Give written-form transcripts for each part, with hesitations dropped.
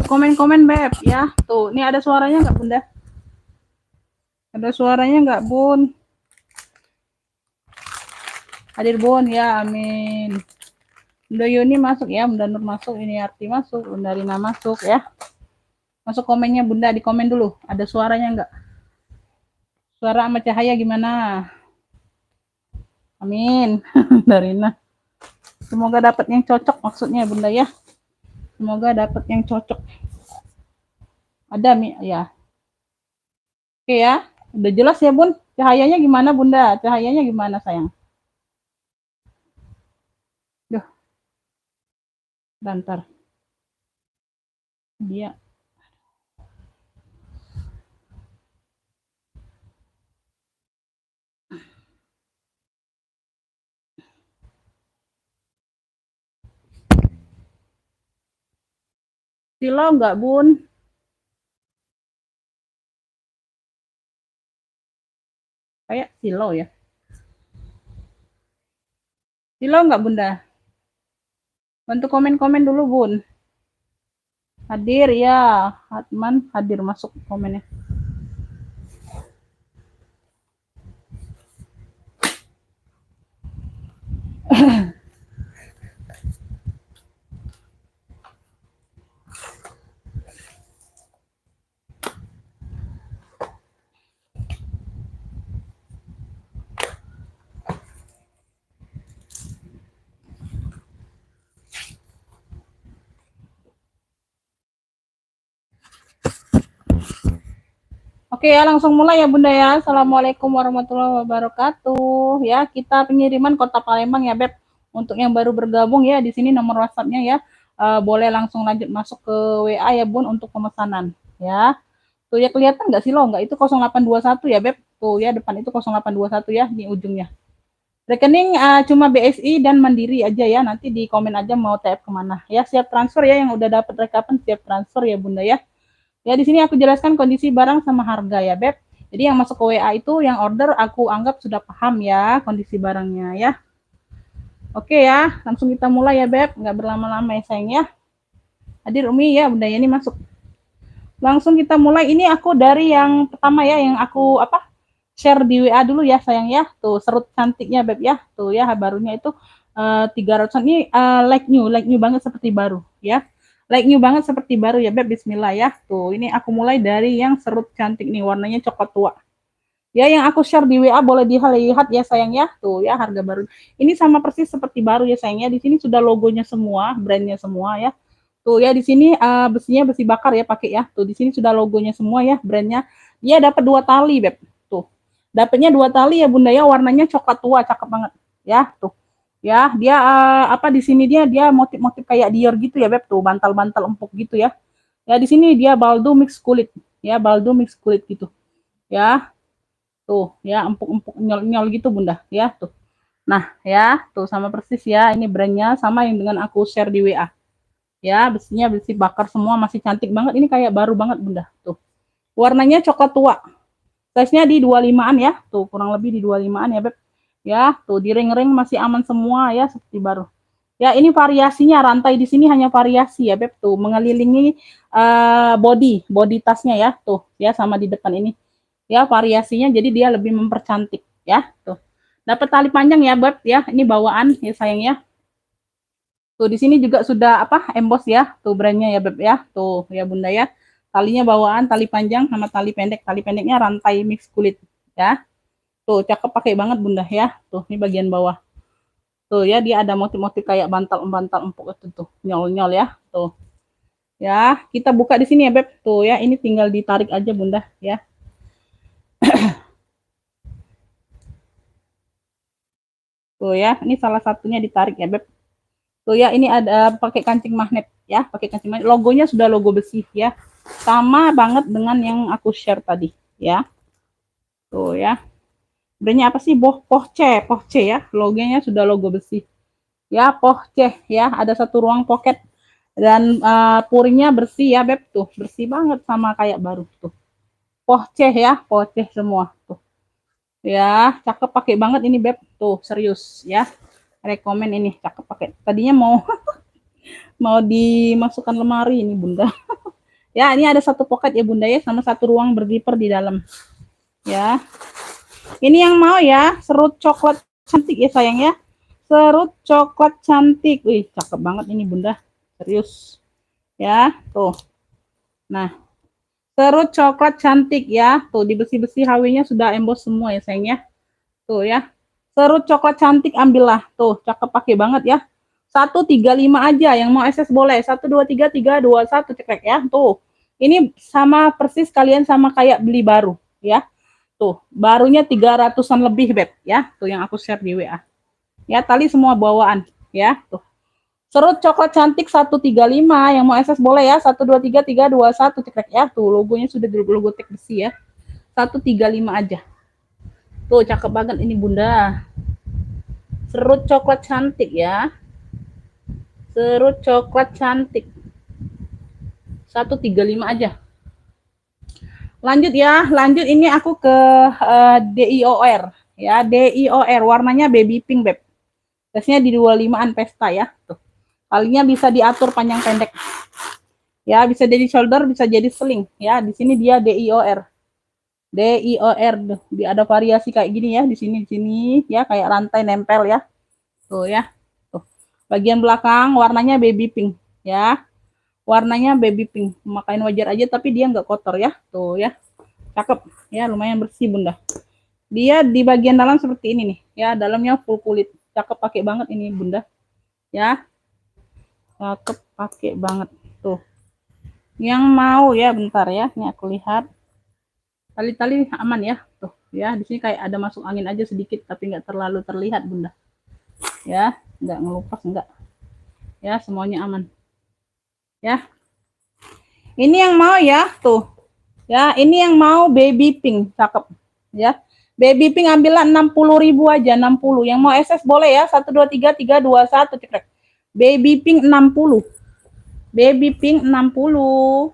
komen-komen Beb ya. Tuh, ini ada suaranya nggak Bunda? Ada suaranya nggak Bun? Hadir Bun ya, amin. Bunda Yuni masuk ya, Bunda Nur masuk, ini Arti masuk, Bunda Rina masuk ya. Masuk komennya Bunda, di komen dulu. Ada suaranya nggak? Suara sama cahaya gimana? Amin. Bunda Rina. Semoga dapat yang cocok maksudnya Bunda ya. Semoga dapat yang cocok. Ada Mi ya. Oke ya. Udah jelas ya Bun. Cahayanya gimana Bunda? Cahayanya gimana sayang? Duh. Bentar. Dia silau nggak Bun? Kayak silau ya. Silau nggak Bunda? Bantu komen-komen dulu Bun. Hadir ya. Hatman hadir masuk komennya. Oke ya, langsung mulai ya Bunda ya. Assalamualaikum warahmatullahi wabarakatuh. Ya, kita pengiriman Kota Palembang ya Beb. Untuk yang baru bergabung ya, di sini nomor WhatsApp-nya ya. Boleh langsung lanjut masuk ke WA ya Bun untuk pemesanan ya. Tuh ya kelihatan nggak sih lo? Nggak itu 0821 ya Beb. Tuh ya depan itu 0821 ya di ujungnya. Rekening cuma BSI dan Mandiri aja ya. Nanti di komen aja mau TF kemana. Ya siap transfer ya, yang udah dapat rekapan siap transfer ya Bunda ya. Ya, di sini aku jelaskan kondisi barang sama harga ya, Beb. Jadi yang masuk ke WA itu yang order aku anggap sudah paham ya kondisi barangnya ya. Oke ya, langsung kita mulai ya, Beb. Nggak berlama-lama ya, sayang ya. Hadir Umi ya, Bunda Yani masuk. Langsung kita mulai. Ini aku dari yang pertama ya, yang aku share di WA dulu ya, sayang ya. Tuh, serut cantiknya, Beb ya. Tuh ya, barunya itu 300-an. Ini like new banget seperti baru ya. Like new banget seperti baru ya Beb, bismillah ya. Tuh, ini aku mulai dari yang serut cantik nih, warnanya coklat tua. Ya, yang aku share di WA boleh dilihat ya sayang ya. Tuh ya, harga baru. Ini sama persis seperti baru ya sayang ya. Di sini sudah logonya semua, brandnya semua ya. Tuh ya, di sini besinya besi bakar ya pakai ya. Tuh di sini sudah logonya semua ya, brandnya. Dia dapat 2 tali Beb. Tuh. Dapatnya 2 tali ya Bunda ya, warnanya coklat tua, cakep banget. Ya, tuh. Ya, dia di sini dia motif-motif kayak Dior gitu ya Beb, tuh bantal-bantal empuk gitu ya. Ya di sini dia baldo mix kulit, ya baldo mix kulit gitu. Ya, tuh ya empuk-empuk nyol-nyol gitu Bunda, ya tuh. Nah, ya, tuh sama persis ya. Ini brandnya sama yang dengan aku share di WA. Ya, besinya besi bakar semua, masih cantik banget. Ini kayak baru banget Bunda, tuh. Warnanya coklat tua. Size-nya di 25-an ya, tuh kurang lebih di 25-an ya Beb. Ya, tuh di ring-ring masih aman semua ya, seperti baru. Ya, ini variasinya, rantai di sini hanya variasi ya Beb, tuh mengelilingi body tasnya ya, tuh ya sama di depan ini. Ya, variasinya jadi dia lebih mempercantik ya, tuh. Dapat tali panjang ya Beb ya, ini bawaan ya sayang ya. Tuh di sini juga sudah emboss ya, tuh brandnya ya Beb ya, tuh ya Bunda ya. Talinya bawaan, tali panjang sama tali pendek. Tali pendeknya rantai mix kulit ya. Tuh cakep pakai banget Bunda ya. Tuh ini bagian bawah. Tuh ya, dia ada motif-motif kayak bantal-bantal empuk itu tuh, nyol-nyol ya. Tuh. Ya, kita buka di sini ya Beb. Tuh ya, ini tinggal ditarik aja Bunda ya. Tuh ya, ini salah satunya ditarik ya Beb. Tuh ya, ini ada pakai kancing magnet ya, pakai kancing magnet. Logonya sudah logo besi ya. Sama banget dengan yang aku share tadi ya. Tuh ya. Brandnya apa sih? Pohce ya. Logonya sudah logo besi. Ya, Pohce ya. Ada satu ruang pocket dan puringnya bersih ya Beb, tuh bersih banget sama kayak baru tuh. Pohce ya, Pohce semua tuh. Ya, cakep pakai banget ini Beb. Tuh, serius ya. Rekomen ini, cakep pakai. Tadinya mau mau dimasukkan lemari ini Bunda. Ya, ini ada satu pocket ya Bunda ya, sama satu ruang berzipper di dalam. Ya. Ini yang mau ya, serut coklat cantik ya sayang ya. Serut coklat cantik. Wih, cakep banget ini Bunda. Serius. Ya, tuh. Nah, serut coklat cantik ya. Tuh, di besi-besi HW-nya sudah emboss semua ya sayang ya. Tuh ya. Serut coklat cantik ambillah. Tuh, cakep pakai banget ya. 135 aja, yang mau SS boleh. 123 321 cekrek ya. Tuh. Ini sama persis kalian sama kayak beli baru ya. Tuh, barunya 300-an lebih, Beb, ya. Tuh yang aku share di WA. Ya, tali semua bawaan, ya. Tuh. Serut coklat cantik 135, yang mau SS boleh ya. 123 321 cekrek ya. Tuh, logonya sudah logo tag besi ya. 135 aja. Tuh, cakep banget ini, Bunda. Serut coklat cantik ya. Serut coklat cantik. 135 aja. Lanjut ya, lanjut ini aku ke DIOR ya, DIOR warnanya baby pink, Beb. Tesnya di 25-an pesta ya. Tuh. Kalinya bisa diatur panjang pendek. Ya, bisa jadi shoulder, bisa jadi sling ya. Di sini dia DIOR. DIOR, dia ada variasi kayak gini ya, di sini ya, kayak rantai nempel ya. Tuh ya. Tuh. Bagian belakang warnanya baby pink ya. Warnanya baby pink. Makain wajar aja tapi dia nggak kotor ya. Tuh ya. Cakep ya, lumayan bersih Bunda. Dia di bagian dalam seperti ini nih ya, dalamnya full kulit. Cakep pakai banget ini Bunda ya. Cakep pakai banget tuh. Yang mau ya, bentar ya, ini aku lihat tali-tali aman ya. Tuh ya, di sini kayak ada masuk angin aja sedikit tapi nggak terlalu terlihat Bunda ya, nggak ngelupas, nggak ya, semuanya aman ya. Ini yang mau ya, tuh ya, ini yang mau baby pink, cakep ya. Baby pink ambillah 60.000 aja, 60. Yang mau SS boleh ya, 123 321 cekrek. Baby pink 60. Baby pink 60.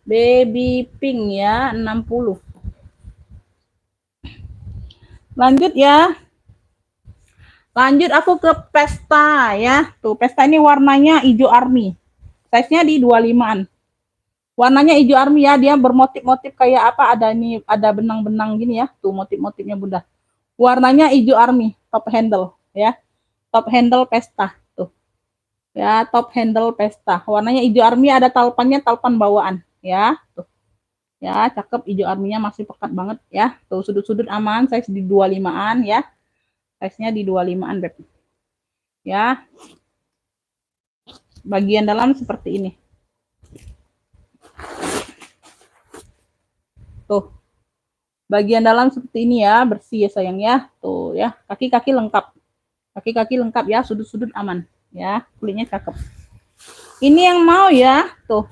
Baby pink ya, 60. Lanjut ya. Lanjut aku ke pesta ya. Tuh, pesta ini warnanya hijau army. Size-nya di 25-an. Warnanya hijau army ya, dia bermotif-motif kayak apa, ada nih, ada benang-benang gini ya. Tuh motif-motifnya Bunda. Warnanya hijau army, top handle ya. Top handle pesta tuh. Ya, top handle pesta. Warnanya hijau army, ada talpannya, talpan bawaan ya. Tuh. Ya, cakep, hijau arminya masih pekat banget ya. Tuh, sudut-sudut aman, size di 25-an ya. Size-nya di 25-an, Beb. Ya. Bagian dalam seperti ini. Tuh. Bagian dalam seperti ini ya, bersih ya sayang ya. Tuh ya, kaki-kaki lengkap. Kaki-kaki lengkap ya, sudut-sudut aman ya, kulitnya cakep. Ini yang mau ya, tuh.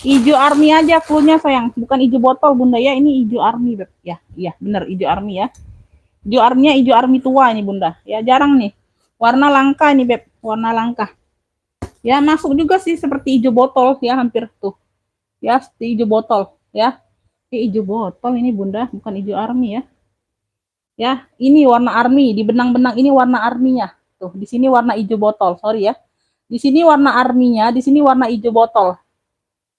Hijau army aja kulitnya sayang, bukan hijau botol Bunda ya, ini hijau army, Beb. Ya, iya bener hijau army ya. Hijau arminya hijau army tua ini Bunda. Ya, jarang nih. Warna langka ini, Beb, warna langka. Ya, masuk juga sih seperti hijau botol ya, hampir tuh. Ya, seperti hijau botol ya. Hijau botol ini Bunda, bukan hijau army ya. Ya, ini warna army, di benang-benang ini warna arminya. Tuh, di sini warna hijau botol, sorry ya. Di sini warna arminya, di sini warna hijau botol.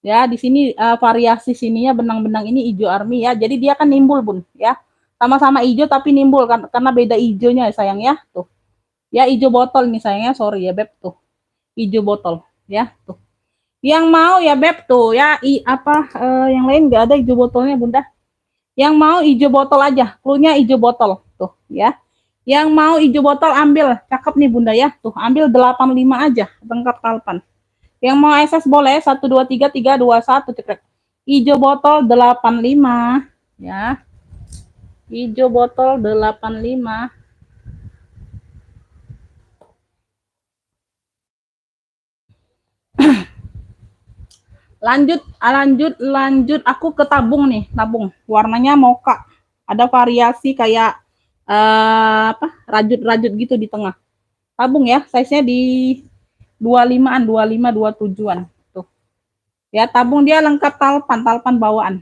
Ya, di sini variasi sininya benang-benang ini hijau army ya. Jadi dia kan nimbul, Bun, ya. Sama-sama hijau tapi nimbul kan, karena beda hijaunya sayang ya. Tuh. Ya, hijau botol ini sayangnya, sorry ya, Beb, tuh. Hijau botol, ya, tuh. Yang mau ya, Beb, tuh ya, yang lain nggak ada hijau botolnya, Bunda. Yang mau hijau botol aja, cluenya hijau botol tuh ya. Yang mau hijau botol ambil, cakep nih Bunda ya. Tuh, ambil 85 aja, lengkap kalpan. Yang mau SS boleh 123 321 cekrek. Hijau botol 85 ya. Hijau botol 85. lanjut aku ke tabung nih, tabung warnanya mocha, ada variasi kayak rajut-rajut gitu di tengah. Tabung ya, size-nya di 25-an, 25 27-an tuh. Ya, tabung dia lengkap talpan bawaan.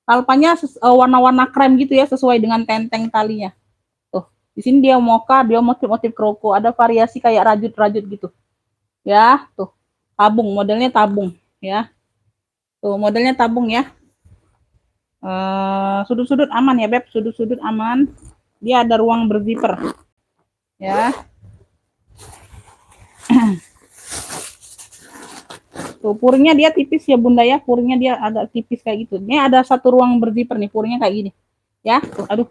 Talpannya warna-warna krem gitu ya, sesuai dengan tenteng talinya. Tuh, di sini dia mocha, dia motif-motif kroko, ada variasi kayak rajut-rajut gitu. Ya, tuh. Tabung, modelnya tabung ya. Tuh modelnya tabung ya. Sudut-sudut aman ya beb, sudut-sudut aman. Dia ada ruang berzipper ya. Tuh puringnya dia tipis ya bunda ya, puringnya dia agak tipis kayak gitu. Ini ada satu ruang berzipper nih, puringnya kayak gini ya. Tuh, aduh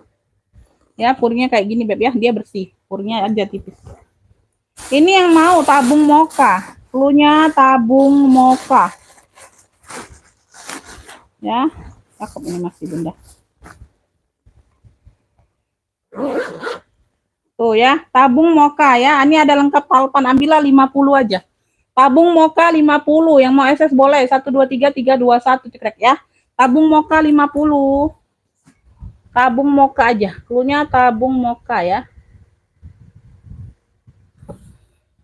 ya, puringnya kayak gini beb ya, dia bersih, puringnya aja tipis. Ini yang mau tabung moka, cluenya tabung moka ya. Cakep ini masih bunda. Tuh ya, tabung moka ya. Ini ada lengkap palpan, ambillah 50 aja. Tabung moka 50, yang mau SS boleh 123 321 cekrek ya. Tabung moka 50. Tabung moka aja. Cluenya tabung moka ya.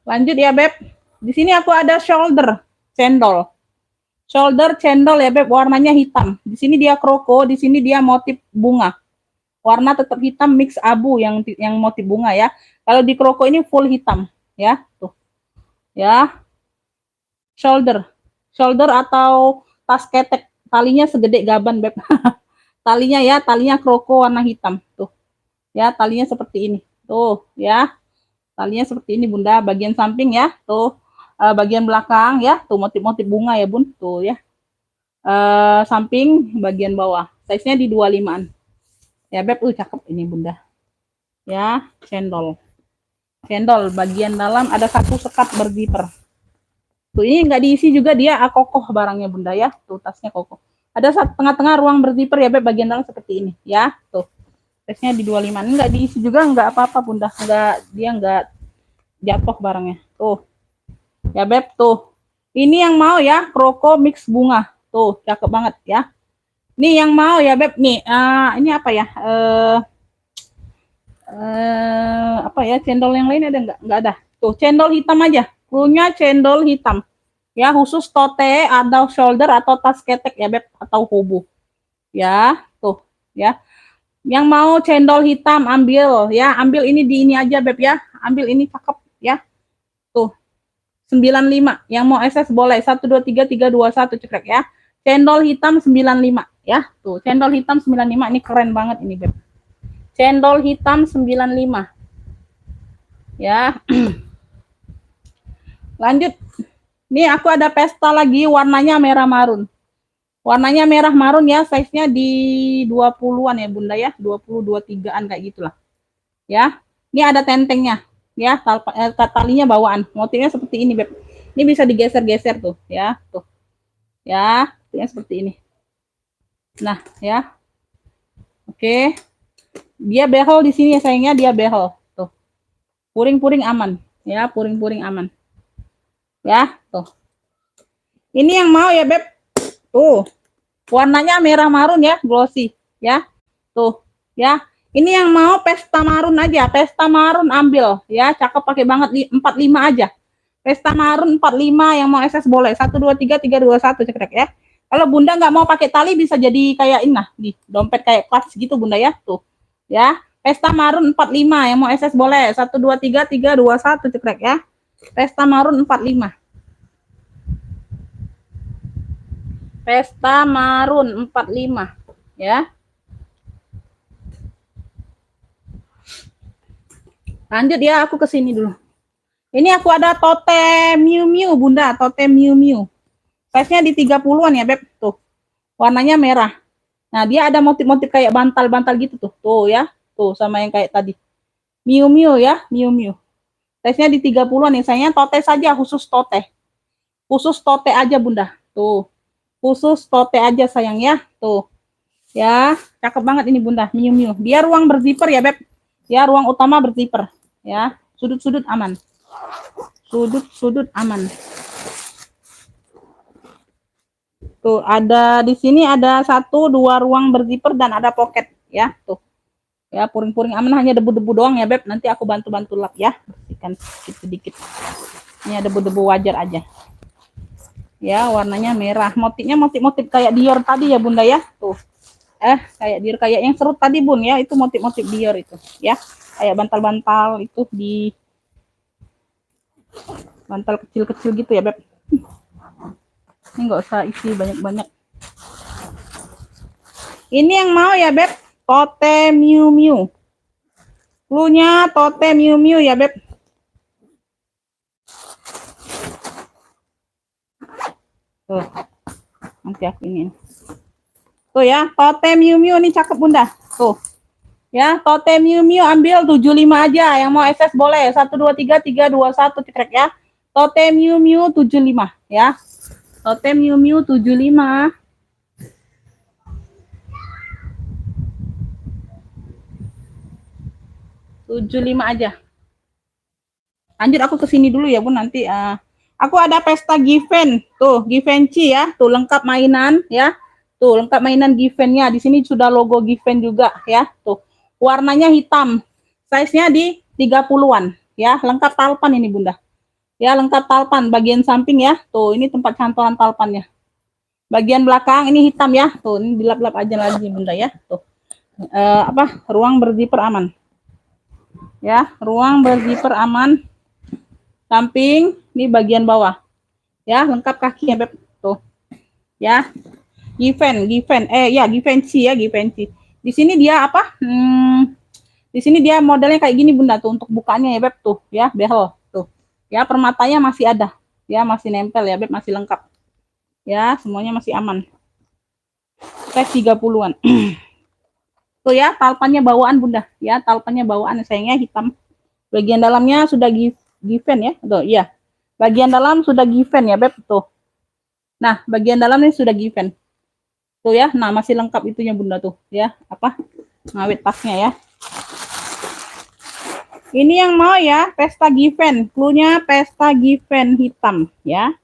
Lanjut ya beb. Di sini aku ada shoulder cendol. Shoulder cendol ya beb, warnanya hitam. Di sini dia kroko, di sini dia motif bunga. Warna tetap hitam mix abu yang motif bunga ya. Kalau di kroko ini full hitam ya, tuh. Ya. Shoulder atau tas ketek, talinya segede gaban beb. Talinya ya, talinya kroko warna hitam tuh. Ya, talinya seperti ini. Tuh, ya. Talinya seperti ini bunda, bagian samping ya, tuh. Bagian belakang ya, tuh motif-motif bunga ya bun, tuh ya. Samping bagian bawah, size-nya di 25-an. Ya beb, cakep ini bunda. Ya, cendol. Cendol bagian dalam ada satu sekat berzipper. Tuh ini nggak diisi juga, dia kokoh barangnya bunda ya. Tuh tasnya kokoh. Ada tengah-tengah ruang berzipper ya beb, bagian dalam seperti ini ya. Tuh. Size-nya di 25-an. Nggak diisi juga, nggak apa-apa bunda. Dia nggak jatuh barangnya. Tuh. Ya beb, tuh. Ini yang mau ya, kroko mix bunga. Tuh, cakep banget ya. Nih yang mau ya beb nih. Ini apa ya? Apa ya? Cendol yang lain ada nggak? Nggak ada. Tuh, cendol hitam aja. Cluenya cendol hitam. Ya, khusus tote atau shoulder atau tas ketek ya beb, atau hobo. Ya, tuh, ya. Yang mau cendol hitam ambil ya, ambil ini di ini aja beb ya. Ambil ini cakep ya. Tuh. 95. Yang mau SS boleh 123 321 cekrek ya. Cendol hitam 95 ya. Tuh, cendol hitam 95 ini keren banget ini, beb. Cendol hitam 95. Ya. Lanjut. Nih aku ada pesta lagi, warnanya merah marun. Warnanya merah marun ya, size-nya di 20-an ya bunda ya, 20 23-an kayak gitulah. Ya. Ini ada tentengnya. Ya, talinya bawaan. Motifnya seperti ini, beb. Ini bisa digeser-geser tuh, ya. Tuh. Ya, seperti ini. Nah, ya. Oke. Dia behel di sini ya sayangnya, dia behel. Tuh. Puring-puring aman, ya, puring-puring aman. Ya, tuh. Ini yang mau ya, beb. Tuh. Warnanya merah marun ya, glossy, ya. Tuh, ya. Ini yang mau pesta marun aja, pesta marun ambil ya, cakep pakai banget 45 aja. Pesta marun 45 yang mau SS boleh 123 321 cekrek ya. Kalau bunda nggak mau pakai tali bisa jadi kayak ini nah, di dompet kayak kelas gitu bunda ya, tuh. Ya, pesta marun 45 yang mau SS boleh 123 321 cekrek ya. Pesta marun 45. Pesta marun 45 ya. Lanjut ya, aku ke sini dulu. Ini aku ada tote Miu Miu bunda, tote Miu Miu. Size-nya di 30-an ya beb, tuh. Warnanya merah. Nah, dia ada motif-motif kayak bantal-bantal gitu tuh. Tuh ya, tuh sama yang kayak tadi. Miu Miu ya, Miu Miu. Size-nya di 30-an ya, sayangnya tote saja, khusus tote. Khusus tote aja bunda, tuh. Khusus tote aja sayang ya, tuh. Ya, cakep banget ini bunda, Miu Miu. Dia ruang berzipper ya beb. Ya, ruang utama berzipper. Ya, sudut-sudut aman. Sudut-sudut aman. Tuh, ada di sini ada 1 2 ruang berzipper dan ada pocket ya, tuh. Ya, puring-puring aman, hanya debu-debu doang ya, beb. Nanti aku bantu-bantu lap ya, bersihkan sedikit-sedikit. Ini ada debu-debu wajar aja. Ya, warnanya merah. Motifnya motif-motif kayak Dior tadi ya, bunda ya, tuh. Kayak Dior, kayak yang serut tadi bun ya, itu motif-motif Dior itu ya, kayak bantal-bantal itu di bantal kecil-kecil gitu ya beb. Ini nggak usah isi banyak-banyak, Ini yang mau ya, Beb? Tote Miu Miu. Cluenya Tote Miu Miu ya, Beb. Tuh. Nanti aku ingin. Tuh ya, Tote Miu Miu ini cakep, Bunda. Tuh. Ya, Tote Miu Miu ambil 75 aja. Yang mau SS boleh. 1 2 3 3 2 1 cekrek ya. Tote Miu Miu 75 ya. Tote Miu Miu 75. 75 aja. Lanjut aku ke sini dulu ya, Bun. Nanti aku ada pesta Given. Tuh, Givenchy ya. Tuh lengkap mainan ya. Tuh lengkap mainan Given-nya. Di sini sudah logo Given juga ya. Tuh. Warnanya hitam. Size-nya di 30-an ya. Lengkap talpan ini, Bunda. Ya, lengkap talpan bagian samping ya. Tuh, ini tempat cantolan talpannya. Bagian belakang ini hitam ya. Tuh, ini dilap-lap aja lagi, Bunda ya. Tuh. Ruang berzipper aman. Ya, ruang berzipper aman. Samping, ini bagian bawah. Ya, lengkap kaki ya, Beb. Tuh. Ya. Givenchy ya, Givenchy. Di sini dia apa? Di sini dia modelnya kayak gini, Bunda, tuh untuk bukanya ya, Beb, tuh, ya, behel, tuh. Ya, permatanya masih ada. Ya, masih nempel ya, Beb, masih lengkap. Ya, semuanya masih aman. Size 30-an. Tuh ya, talpannya bawaan, Bunda. Ya, talpannya bawaan, sayangnya hitam. Bagian dalamnya sudah Given ya. Tuh, iya. Bagian dalam sudah Given ya, Beb, tuh. Nah, bagian dalamnya sudah Given. Tuh ya, nah masih lengkap itunya, Bunda, tuh ya. Apa? Ngawet tasnya ya. Ini yang mau ya, pesta Given. Cluenya pesta Given hitam ya.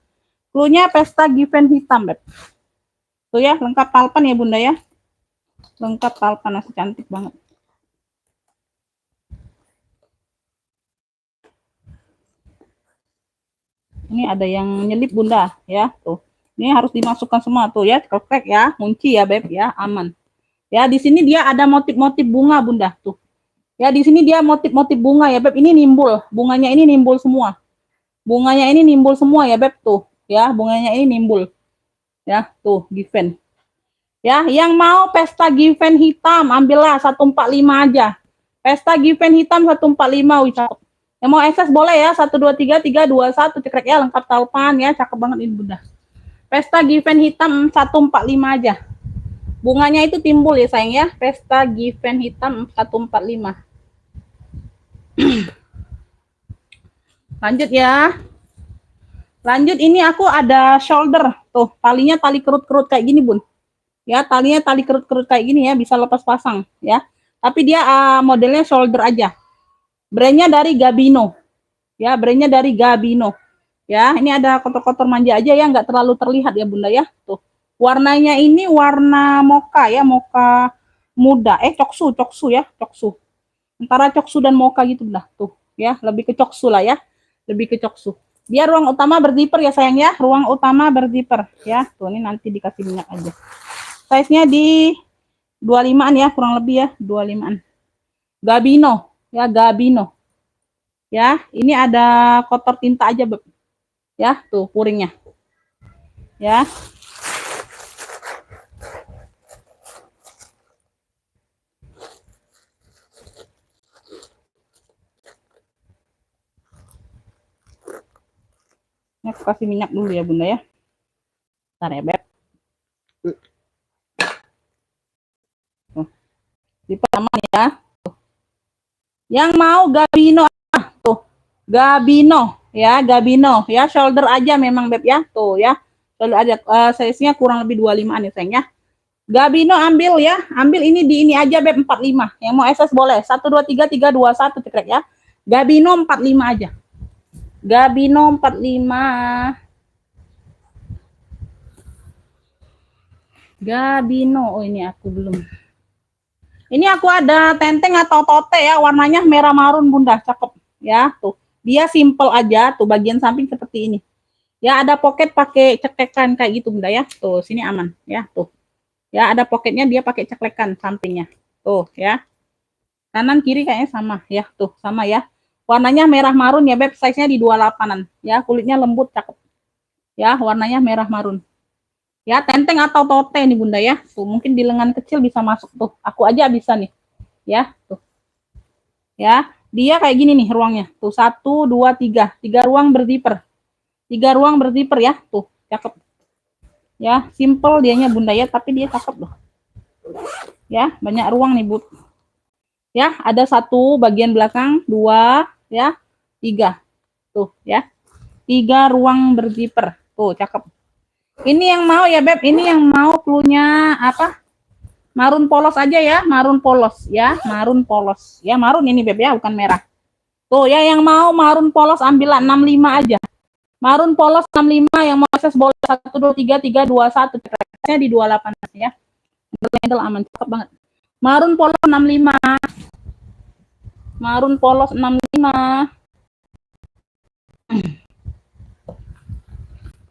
Cluenya pesta Given hitam, Beb. Tuh ya, lengkap talpan ya, Bunda ya. Lengkap talpan, masih cantik banget. Ini ada yang nyelip, Bunda ya, tuh. Ini harus dimasukkan semua tuh ya, klek ya, kunci ya, Beb ya, aman. Ya, di sini dia ada motif-motif bunga, Bunda, tuh. Ya, di sini dia motif-motif bunga ya, Beb. Ini nimbul, bunganya ini nimbul semua. Bunganya ini nimbul semua ya, Beb, tuh. Ya, bunganya ini nimbul. Ya, tuh, Given. Ya, yang mau pesta Given hitam, ambillah 145 aja. Pesta Given hitam 145, wih, cakep. Yang mau SS boleh ya, 1 2 3 3 2 1 cekrek ya, lengkap talpan ya, cakep banget ini, Bunda. Pesta Given hitam 145 aja. Bunganya itu timbul ya, sayang ya. Pesta Given hitam 145. Lanjut ya. Lanjut, ini aku ada shoulder. Tuh, talinya tali kerut-kerut kayak gini, Bun. Ya, talinya tali kerut-kerut kayak gini ya, bisa lepas pasang ya. Tapi dia modelnya shoulder aja. Brandnya dari Gabino. Ya, brandnya dari Gabino. Ya, ini ada kotor-kotor manja aja ya, nggak terlalu terlihat ya, Bunda ya. Tuh. Warnanya ini warna mocha ya, mocha muda. Coksu ya, coksu. Antara coksu dan mocha gitu, Bunda. Tuh, ya, lebih ke coksu lah ya. Lebih ke coksu. Dia ruang utama berzipper ya, sayang ya. Ruang utama berzipper ya. Tuh, ini nanti dikasih minyak aja. Size-nya di 25-an ya, kurang lebih ya, 25-an. Gabino, ya, Gabino. Ya, ini ada kotor tinta aja, Beb. Ya, tuh puringnya. Ya. Ini aku kasih minyak dulu ya, Bunda ya. Bentar ya, Beb. Lipat aman ya. Tuh. Yang mau Gabino tuh. Gabino ya, Gabino ya, shoulder aja memang, Beb ya. Tuh ya. Shoulder aja, size-nya kurang lebih 25-an ya, sayang ya. Gabino ambil ya. Ambil ini di ini aja, Beb, 45. Yang mau SS boleh. 1 2 3 3 2 1 cekrek ya. Gabino 45 aja. Gabino 45. Gabino. Oh, ini aku belum. Ini aku ada tenteng atau tote ya, warnanya merah marun, Bunda, cakep ya. Tuh, dia simple aja, tuh bagian samping seperti ini. Ya, ada pocket pakai ceklekan kayak gitu, Bunda ya. Tuh, sini aman ya, tuh. Ya, ada pocketnya, dia pakai ceklekan sampingnya. Tuh ya. Kanan kiri kayaknya sama ya, tuh sama ya. Warnanya merah marun ya, Beb, size-nya di 28-an. Ya, kulitnya lembut, cakep. Ya, warnanya merah marun. Ya, tenteng atau tote nih Bunda ya. Tuh, mungkin di lengan kecil bisa masuk tuh. Aku aja bisa nih. Ya, tuh. Ya, dia kayak gini nih ruangnya. Tuh, 1, 2, 3. 3 ruang berzipper. 3 ruang berzipper ya. Tuh, cakep. Ya, simple dianya Bunda ya, tapi dia cakep loh. Ya, banyak ruang nih, Bu. Ya, ada 1 bagian belakang, 2, ya, 3. Tuh, ya. 3 ruang berzipper. Tuh, cakep. Ini yang mau ya, Beb. Ini yang mau cluenya apa? Marun polos aja ya, marun polos ya, marun polos. Ya, marun ini Beb ya, bukan merah. Tuh ya, yang mau marun polos ambil 65 aja. Marun polos 65 yang mau akses boleh 1 2 3 3 2 1 nya di 28 ya. Handle aman, cakep banget. Marun polos 65. Marun polos 65.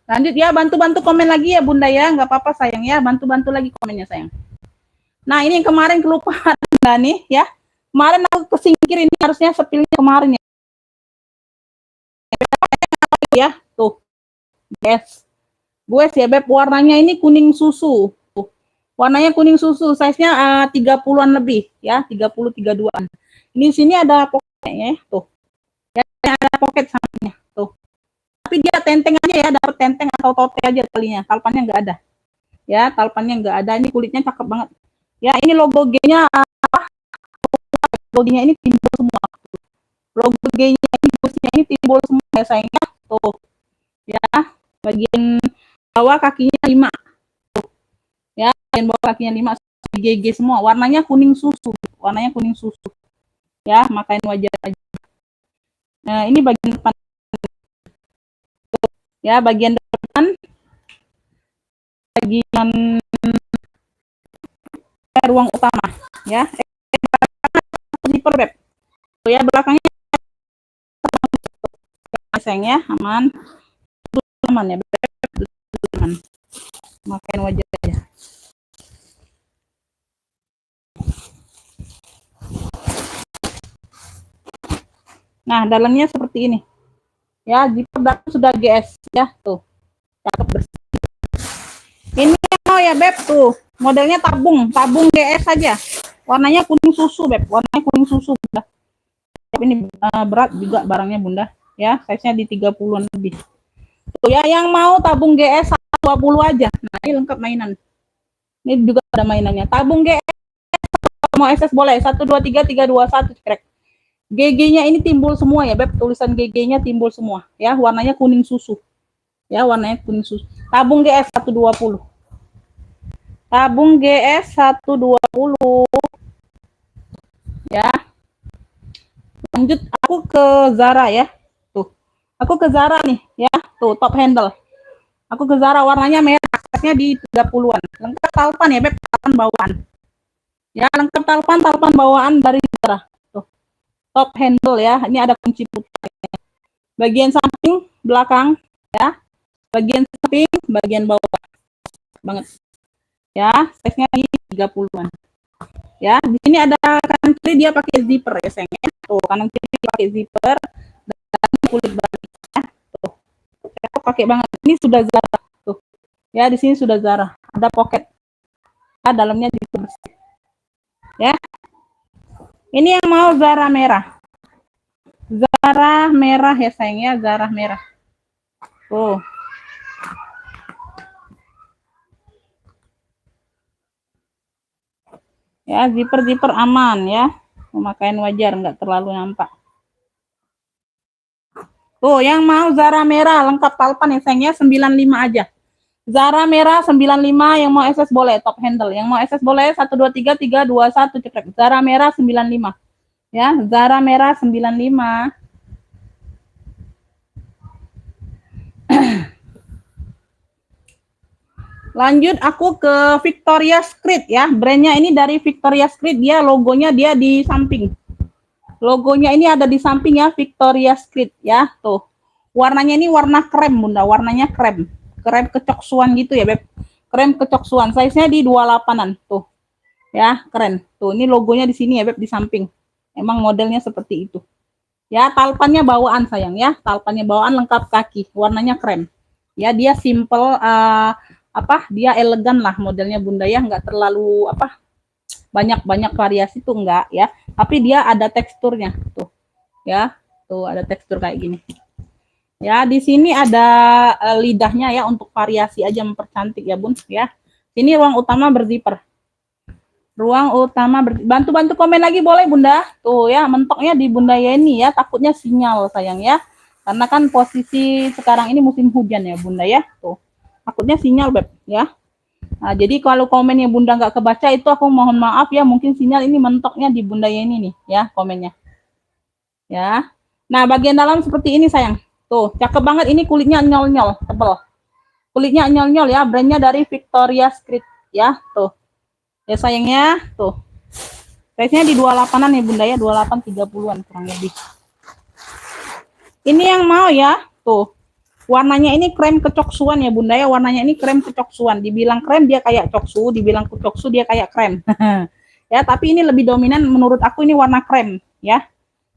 Lanjut ya, bantu-bantu komen lagi ya Bunda ya, nggak apa-apa sayang ya, bantu-bantu lagi komennya sayang. Nah, ini yang kemarin kelupaan Bunda nih ya. Kemarin aku kesingkir, ini harusnya sepilnya kemarin ya. Tuh. Yes. Gue sih ya Beb, warnanya ini kuning susu. Tuh. Warnanya kuning susu, size-nya 30-an lebih ya, 30 32-an. Ini sini ada poketnya tuh. Ya, ada poket sampingnya tuh. Tapi dia tenteng aja ya, dapat tenteng atau tote aja talinya. Talpannya enggak ada. Ya, talpannya enggak ada. Ini kulitnya cakep banget. Ya, ini logo G-nya apa? Logo G-nya ini timbul semua. Logo G-nya ini timbul semua ya sayangnya. Tuh. Ya, bagian bawah kakinya 5. Tuh. Ya, bagian bawah kakinya 5 GG semua. Warnanya kuning susu. Warnanya kuning susu. Ya, makain wajah aja. Nah, ini bagian depan. Ya, bagian depan. Bagian ruang utama. Ya, zipper Beb. Tuh ya, belakangnya sayangnya aman. Aman ya, Beb. Aman. Makain wajah aja. Nah, dalamnya seperti ini. Ya, zipper dalam sudah GS ya, tuh. Cakep bersih. Ini mau ya Beb tuh. Modelnya tabung GS saja. Warnanya kuning susu Beb, warnanya kuning susu Bunda. Ini berat juga barangnya Bunda. Ya, size-nya di 30-an lebih. Tuh ya, yang mau tabung GS 120 aja. Nah, ini lengkap mainan. Ini juga ada mainannya. Tabung GS mau SS boleh 1 2 3 3 2 1 cekrek. GG-nya ini timbul semua ya Beb, tulisan GG-nya timbul semua ya, warnanya kuning susu. Ya, warnanya kuning susu. Tabung GS 120. Tabung GS 120. Ya. Lanjut aku ke Zara ya. Tuh. Aku ke Zara nih ya. Tuh, top handle. Aku ke Zara warnanya merah, aksesnya di 30-an. Lengkap talpan ya Beb, talpan bawaan. Ya, lengkap talpan bawaan dari Zara. Tuh. Top handle ya. Ini ada kunci putih. Bagian samping, belakang ya. Bagian samping, bagian bawah. Banget. Ya, size-nya di 30-an. Ya, di sini ada kanan kiri dia pakai zipper ya sayangnya. Tuh, kanan kiri pakai zipper dan kulit balik ya. Tuh. Aku pakai banget. Ini sudah Zara. Tuh. Ya, di sini sudah Zara. Ada pocket. Ya, dalamnya bersih. Ya. Ini yang mau Zara merah. Zara merah ya sayangnya, Zara merah. Tuh. Ya, zipper aman ya. Pemakaian wajar, nggak terlalu nampak. Tuh, yang mau Zara merah lengkap talpan ya sayangnya 95 aja. Zara merah 95, yang mau SS boleh top handle. Yang mau SS boleh 1 2 3 3 2 1 cekrek. Zara merah 95. Ya, Zara merah 95. Lanjut aku ke Victoria's Secret ya. Brandnya ini dari Victoria's Secret, dia logonya dia di samping. Logonya ini ada di samping ya, Victoria's Secret ya. Tuh. Warnanya ini warna krem Bunda, warnanya krem. Krem kecoksuan gitu ya, Beb. Krem kecoksuan, size-nya di 28-an. Tuh. Ya, keren. Tuh, ini logonya di sini ya, Beb, di samping. Emang modelnya seperti itu. Ya, talpannya bawaan sayang ya. Talpannya bawaan lengkap kaki, warnanya krem. Ya, dia simple apa, dia elegan lah modelnya Bunda ya, nggak terlalu apa, banyak variasi tuh enggak ya, tapi dia ada teksturnya tuh ya, tuh ada tekstur kayak gini ya. Di sini ada lidahnya ya, untuk variasi aja, mempercantik ya Bun ya. Ini ruang utama berzipper, ruang utama bantu komen lagi boleh Bunda. Tuh ya, mentoknya di Bunda Yeni ya, takutnya sinyal sayang ya, karena kan posisi sekarang ini musim hujan ya Bunda ya, tuh takutnya sinyal Beb ya. Nah, jadi kalau komennya Bunda nggak kebaca itu aku mohon maaf ya, mungkin sinyal ini mentoknya di Bunda Yeni nih ya komennya. Ya. Nah, bagian dalam seperti ini sayang. Tuh, cakep banget ini, kulitnya nyol-nyol, tebel. Kulitnya nyol-nyol ya, brandnya dari Victoria Secret ya, tuh. Ya sayangnya, tuh. Size-nya di 28-an ya Bunda ya, 28 30-an kurang lebih. Ini yang mau ya, tuh. Warnanya ini krem kecoksuan ya Bunda ya, warnanya ini krem kecoksuan. Dibilang krem dia kayak coksu, dibilang kecoksu dia kayak krem. Ya, tapi ini lebih dominan menurut aku ini warna krem ya.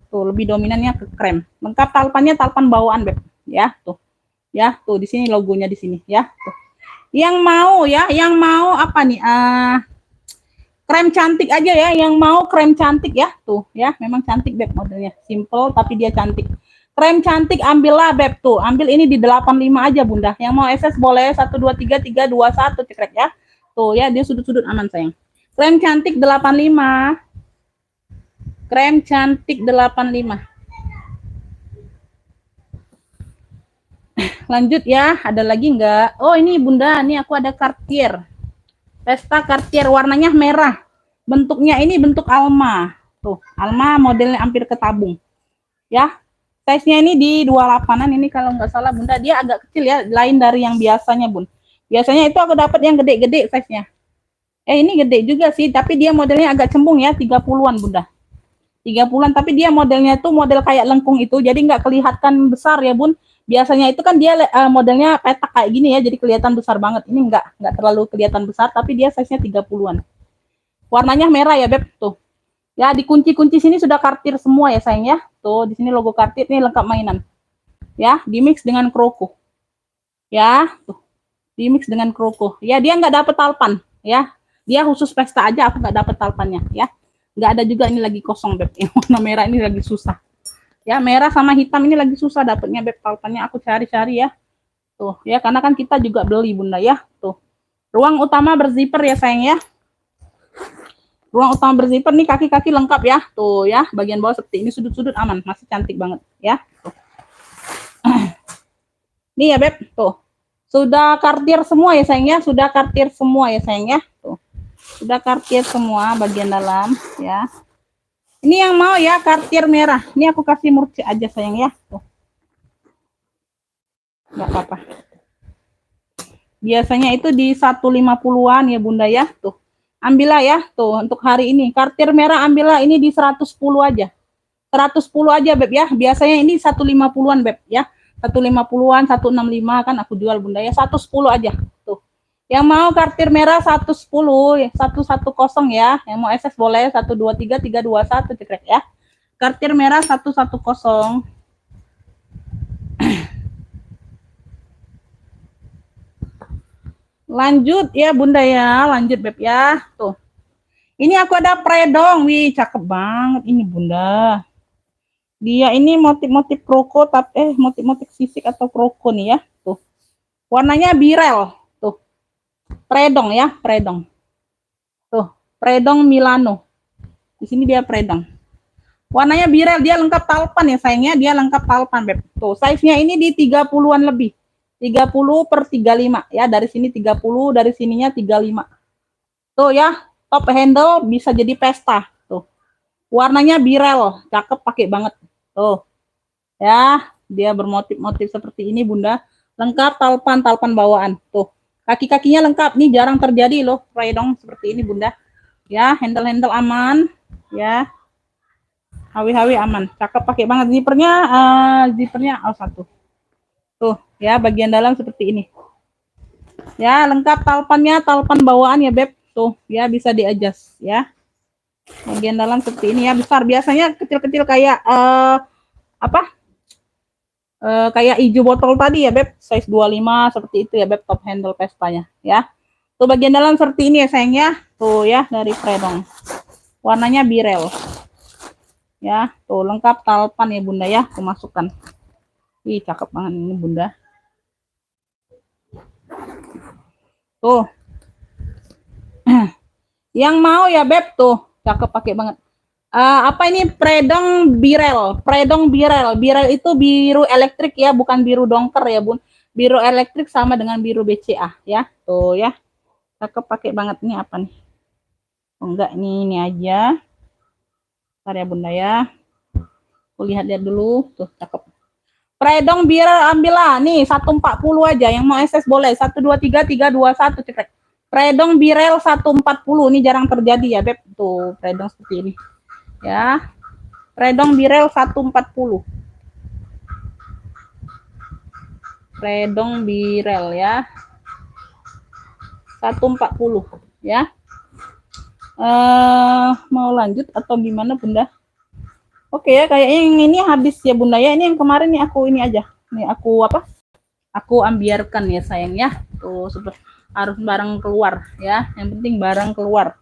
Tuh, lebih dominannya ke krem. Lengkap talpannya, talpan bawaan Beb ya, tuh. Ya, tuh di sini logonya di sini ya, tuh. Yang mau ya, yang mau apa nih? Krem cantik aja ya, yang mau krem cantik ya, tuh ya, memang cantik Beb modelnya. Simple tapi dia cantik. Krem cantik ambillah Beb, tuh. Ambil ini di 85 aja Bunda. Yang mau SS boleh 1 2 3 3 2 1 cekrek ya. Tuh ya, dia sudut-sudut aman sayang. Krem cantik 85. Krem cantik 85. Lanjut ya, ada lagi enggak? Oh, ini Bunda, ini aku ada Cartier. Pesta Cartier warnanya merah. Bentuknya ini bentuk Alma. Tuh, Alma modelnya hampir ketabung. Ya, size-nya ini di 28-an ini kalau nggak salah Bunda, dia agak kecil ya, lain dari yang biasanya Bun. Biasanya itu aku dapat yang gede-gede size-nya. Ini gede juga sih, tapi dia modelnya agak cembung ya, 30-an Bunda. 30-an, tapi dia modelnya tuh model kayak lengkung itu, jadi nggak kelihatan besar ya Bun. Biasanya itu kan dia modelnya petak kayak gini ya, jadi kelihatan besar banget. Ini nggak terlalu kelihatan besar, tapi dia size-nya 30-an. Warnanya merah ya Beb, tuh. Ya, di kunci-kunci sini sudah Cartier semua ya sayang ya. Tuh, di sini logo Cartier, ini lengkap mainan. Ya, di mix dengan kroko. Ya, tuh. Di mix dengan kroko. Ya, dia nggak dapet talpan ya. Dia khusus pesta aja, aku nggak dapet talpannya ya. Nggak ada juga, ini lagi kosong Beb. Yang warna merah ini lagi susah. Ya, merah sama hitam ini lagi susah dapetnya Beb, talpannya aku cari-cari ya. Tuh, ya karena kan kita juga beli Bunda ya. Tuh. Ruang utama berzipper ya sayang ya. Ruang utama berzipper nih, kaki-kaki lengkap ya. Tuh ya, bagian bawah seperti ini, sudut-sudut aman, masih cantik banget ya. Tuh. Nih ya Beb, tuh. Sudah Cartier semua ya sayang ya, sudah Cartier semua ya sayang ya. Tuh. Sudah Cartier semua bagian dalam ya. Ini yang mau ya Cartier merah. Ini aku kasih murci aja sayang ya. Tuh. Enggak apa-apa. Biasanya itu di 150-an ya Bunda ya. Tuh. Ambillah ya, tuh untuk hari ini. Cartier merah ambillah ini di 110 aja. 110 aja Beb ya. Biasanya ini 150-an Beb ya. 150-an, 165 kan aku jual Bunda ya. 110 aja. Tuh. Yang mau Cartier merah 110, 110 ya. Yang mau SS boleh 123 321 cekrek ya. Cartier merah 110. Lanjut ya Bunda ya, lanjut Beb ya. Tuh. Ini aku ada predong, wih cakep banget ini Bunda. Dia ini motif-motif kroko, tapi motif-motif sisik atau kroko nih ya. Tuh. Warnanya birel. Tuh. Predong ya, predong. Tuh, predong Milano. Di sini dia predong. Warnanya birel, dia lengkap talpan ya sayangnya, dia lengkap talpan Beb. Tuh, size-nya ini di 30-an lebih. 30/35 ya, dari sini 30, dari sininya 35. Tuh ya, top handle bisa jadi pesta. Tuh. Warnanya birel, cakep pakai banget. Tuh. Ya, dia bermotif-motif seperti ini Bunda. Lengkap talpan bawaan. Tuh. Kaki-kakinya lengkap, nih jarang terjadi loh predong seperti ini Bunda. Ya, handle-handle aman, ya. Hawi-hawi aman, cakep pakai banget. Zippernya zippernya satu. Tuh, ya bagian dalam seperti ini. Ya, lengkap talpannya, talpan bawaan ya Beb. Tuh, ya bisa di-adjust ya. Bagian dalam seperti ini ya, besar. Biasanya kecil-kecil kayak apa? Kayak hijau botol tadi ya beb, size 25 seperti itu ya beb, top handle pestanya ya. Tuh bagian dalam seperti ini ya sayang ya, tuh ya dari Fredong, warnanya birel ya, tuh lengkap talpan ya bunda ya, aku masukkan. Ih cakep banget ini bunda, tuh yang mau ya beb, tuh cakep pakai banget. Apa ini Fredong Birel, Fredong Birel. Birel itu biru elektrik ya, bukan biru dongker ya bun, biru elektrik sama dengan biru BCA ya, tuh ya cakep pakai banget. Ini apa nih? Oh enggak, ini aja. Bentar ya bunda ya, aku lihat-lihat dulu, tuh cakep. Fredong Birel ambillah nih 140 aja, yang mau SS boleh 123 321 cekrek. Fredong Birel 140, ini jarang terjadi ya beb, tuh Fredong seperti ini ya, Fredong Birel 140, Fredong Birel ya 140 ya. Mau lanjut atau gimana bunda? Oke ya, kayaknya yang ini habis ya bunda ya. Ini yang kemarin nih aku ini aja, nih aku apa, aku ambiarkan ya sayang ya, tuh harus barang keluar ya, yang penting barang keluar.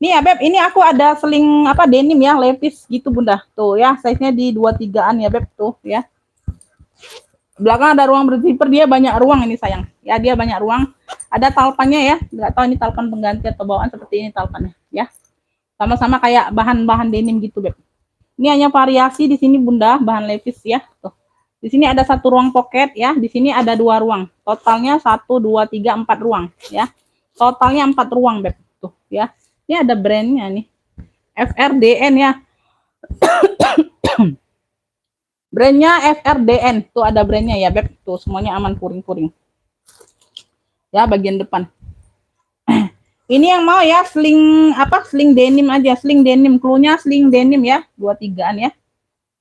Nih ya beb, ini aku ada seling apa denim ya, levis gitu bunda, tuh ya size-nya di 23-an ya beb, tuh ya. Belakang ada ruang berzipper, dia banyak ruang ini sayang ya, dia banyak ruang. Ada talpannya ya, nggak tahu ini talpan pengganti atau bawaan, seperti ini talpannya ya, sama-sama kayak bahan-bahan denim gitu beb. Ini hanya variasi di sini bunda, bahan levis ya, tuh. Di sini ada satu ruang pocket ya, di sini ada 2 ruang, totalnya 1 2 3 4 ruang ya, totalnya 4 ruang beb, tuh ya. Ini ada brandnya nih, FRDN ya. Brandnya FRDN, tuh ada brandnya ya beb, tuh semuanya aman, puring-puring ya bagian depan. Ini yang mau ya sling apa, sling denim aja, sling denim, cluenya sling denim ya, 23-an ya,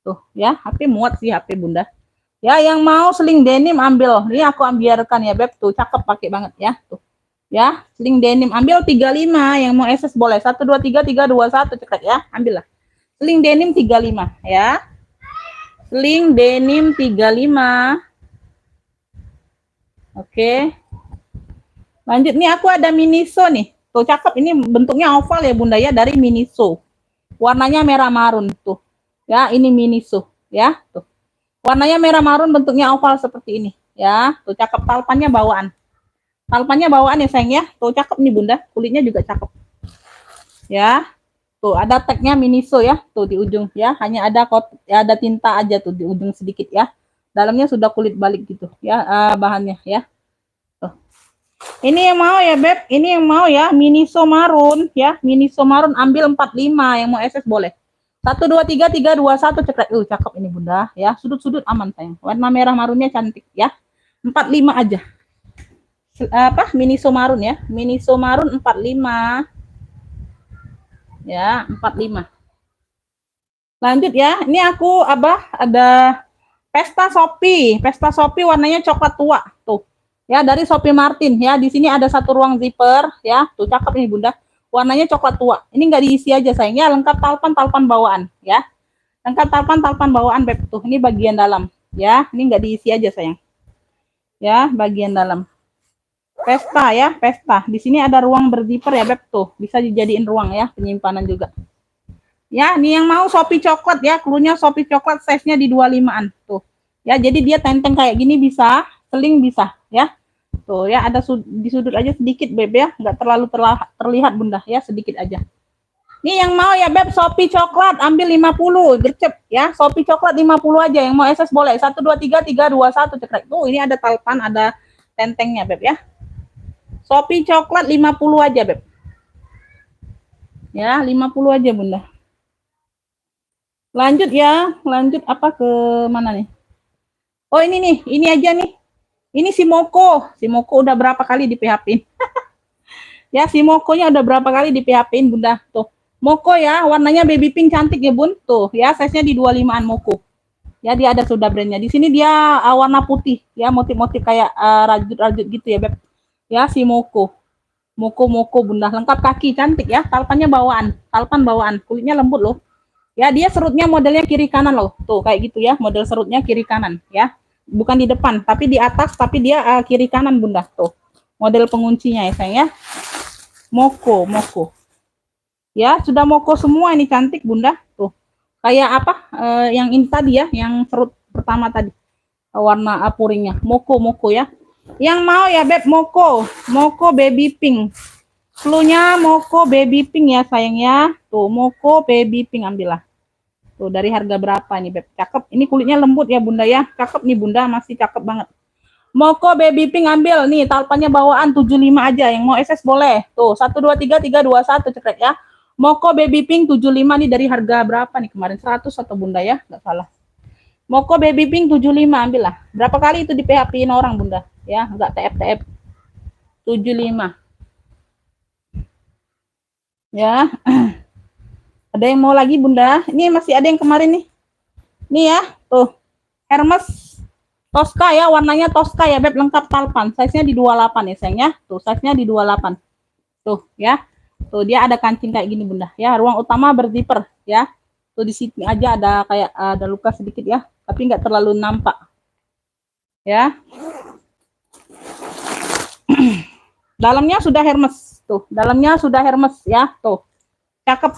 tuh ya. HP muat sih HP bunda ya, yang mau sling denim ambil, ini aku ambiarkan ya beb, tuh cakep pakai banget ya, tuh ya, sling denim ambil 35, yang mau SS boleh 123 321 cekrek ya, ambil lah sling denim 35 ya, sling denim 35. Oke, lanjut nih, aku ada Miniso nih, tuh cakep, ini bentuknya oval ya bunda ya, dari Miniso, warnanya merah marun tuh ya, ini Miniso ya, tuh warnanya merah marun, bentuknya oval seperti ini ya, tuh cakep, talpannya bawaan, talpannya bawaan ya sayang ya, tuh cakep nih bunda, kulitnya juga cakep ya, tuh ada tagnya Miniso ya, tuh di ujung ya, hanya ada ya, ada tinta aja tuh di ujung sedikit ya, dalamnya sudah kulit balik gitu ya, bahannya ya. Tuh. Ini yang mau ya beb, ini yang mau ya Miniso marun ya, Miniso marun ambil 45, yang mau SS boleh 123 321 cekrek. Cakep ini bunda ya, sudut-sudut aman sayang, warna merah marunnya cantik ya, 45 aja. Apa Miniso marun ya, Miniso marun 45 ya, 45. Lanjut ya, ini aku ada Pesta Shopee warnanya coklat tua tuh ya, dari Shopee Martin ya. Di sini ada satu ruang zipper ya, tuh cakep nih bunda, warnanya coklat tua. Ini nggak diisi aja sayangnya, lengkap talpan bawaan ya, lengkap talpan bawaan beb, tuh ini bagian dalam ya, ini nggak diisi aja sayang ya, bagian dalam. Pesta ya, Pesta. Di sini ada ruang berzipper ya beb, tuh bisa dijadiin ruang ya, penyimpanan juga. Ya, ini yang mau Shopee coklat ya, klunya Shopee coklat, size-nya di 25-an tuh. Ya, jadi dia tenteng kayak gini bisa, seling bisa ya. Tuh ya, ada di sudut aja sedikit beb ya, nggak terlalu terlihat bunda ya, sedikit aja. Ini yang mau ya beb Shopee coklat ambil 50, gercep ya. Shopee coklat 50 aja, yang mau SS boleh 123 321 cekrek. Tuh ini ada talpan, ada tentengnya beb ya. Shopee coklat 50 aja beb. Ya, 50 aja bunda. Lanjut ya, lanjut apa ke mana nih? Oh ini nih, ini aja nih. Ini si Moko udah berapa kali di PHP-in. Ya, si Mokonya udah berapa kali di PHP-in bunda. Tuh, Moko ya, warnanya baby pink cantik ya bun. Tuh ya, size-nya di 25-an Moko. Ya, dia ada sudah brandnya. Di sini dia warna putih ya, motif-motif kayak rajut-rajut gitu ya beb. Ya, si Moko bunda, lengkap kaki cantik ya, talpannya bawaan, talpan bawaan, kulitnya lembut loh. Ya, dia serutnya modelnya kiri kanan loh. Tuh, kayak gitu ya, model serutnya kiri kanan ya. Bukan di depan, tapi di atas, tapi dia kiri kanan Bunda. Tuh. Model penguncinya ya, sayang ya. Moko, moko. Ya, sudah moko semua ini cantik Bunda. Tuh. Kayak apa? Yang ini tadi ya, yang serut pertama tadi. Warna puringnya. Moko, moko ya. Yang mau ya, Beb, moko. Moko baby pink. Flu-nya Moko baby pink ya sayang ya. Tuh, Moko baby pink ambillah. Tuh, dari harga berapa nih, Beb? Cakep. Ini kulitnya lembut ya, Bunda ya. Cakep nih, Bunda. Masih cakep banget. Moko baby pink ambil. Nih, talpannya bawaan 75 aja. Yang mau SS boleh. Tuh, 123 321 cekrek ya. Moko baby pink 75 nih dari harga berapa nih kemarin? 100 atau Bunda ya? Enggak salah. Moko baby pink 75 ambillah. Berapa kali itu di PHP-in orang, Bunda? Ya, enggak TF-TF. 75. Ya. Ada yang mau lagi Bunda? Ini masih ada yang kemarin nih. Nih ya, tuh. Hermes Tosca ya, warnanya Tosca ya, Beb, lengkap talpan. Size-nya di 28 ya, sayang ya. Tuh, size-nya di 28. Tuh, ya. Tuh, dia ada kancing kayak gini, Bunda. Ya, ruang utama berzipper ya. Tuh di sini aja ada kayak ada luka sedikit ya, tapi nggak terlalu nampak. Ya. Dalamnya sudah Hermes. Tuh, dalamnya sudah Hermes ya. Tuh. Cakep.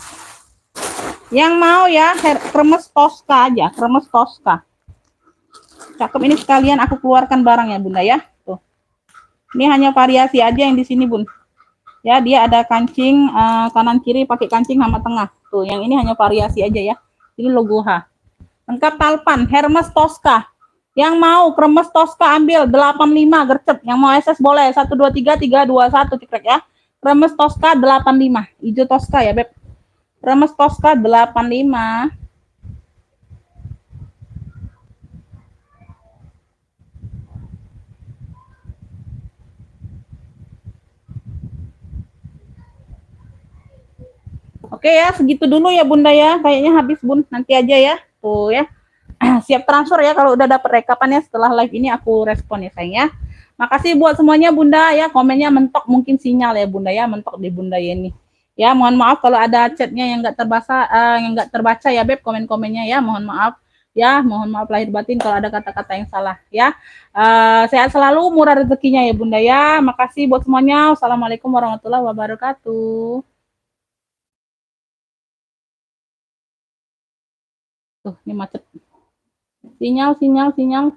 Yang mau ya, Hermes Tosca aja, Hermes Tosca. Cakep, ini sekalian aku keluarkan barang ya Bunda ya. Tuh. Ini hanya variasi aja yang di sini Bun. Ya, dia ada kancing kanan kiri pakai kancing sama tengah. Tuh, yang ini hanya variasi aja ya. Ini logo H. Lengkap talpan Hermes Tosca. Yang mau Hermes Tosca ambil 85 gercep. Yang mau SS boleh 123 321 cekrek ya. Hermes Tosca 85. Hijau Tosca ya, Beb. Hermes Tosca 85. Oke ya, segitu dulu ya Bunda ya. Kayaknya habis Bun, nanti aja ya. Tuh ya. Siap transfer ya kalau udah dapet rekapannya setelah live ini aku respon ya sayang ya. Makasih buat semuanya Bunda ya. Komennya mentok mungkin sinyal ya Bunda ya, mentok di Bunda Yeni. Ya, mohon maaf kalau ada chatnya yang nggak terbaca ya Beb, komen-komennya ya. Mohon maaf. Ya, mohon maaf lahir batin kalau ada kata-kata yang salah ya. Sehat selalu, murah rezekinya ya Bunda ya. Makasih buat semuanya. Wassalamualaikum warahmatullahi wabarakatuh. Tuh, ini macet. Sinyal, sinyal, sinyal.